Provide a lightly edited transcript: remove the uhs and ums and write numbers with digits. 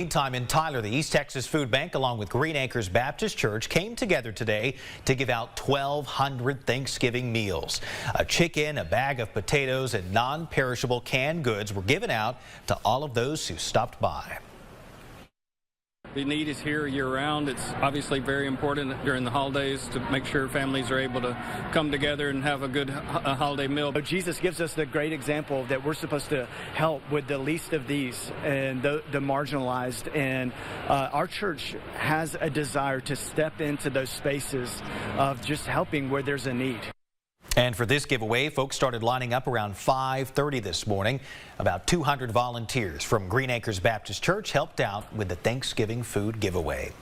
Meantime, in Tyler, the East Texas Food Bank, along with Green Acres Baptist Church, came together today to give out 1,200 Thanksgiving meals. A chicken, a bag of potatoes, and non-perishable canned goods were given out to all of those who stopped by. The need is here year-round. It's obviously very important during the holidays to make sure families are able to come together and have a good holiday meal. Jesus gives us the great example that we're supposed to help with the least of these and the marginalized. And our church has a desire to step into those spaces of just helping where there's a need. And for this giveaway, folks started lining up around 5:30 this morning. About 200 volunteers from Green Acres Baptist Church helped out with the Thanksgiving food giveaway.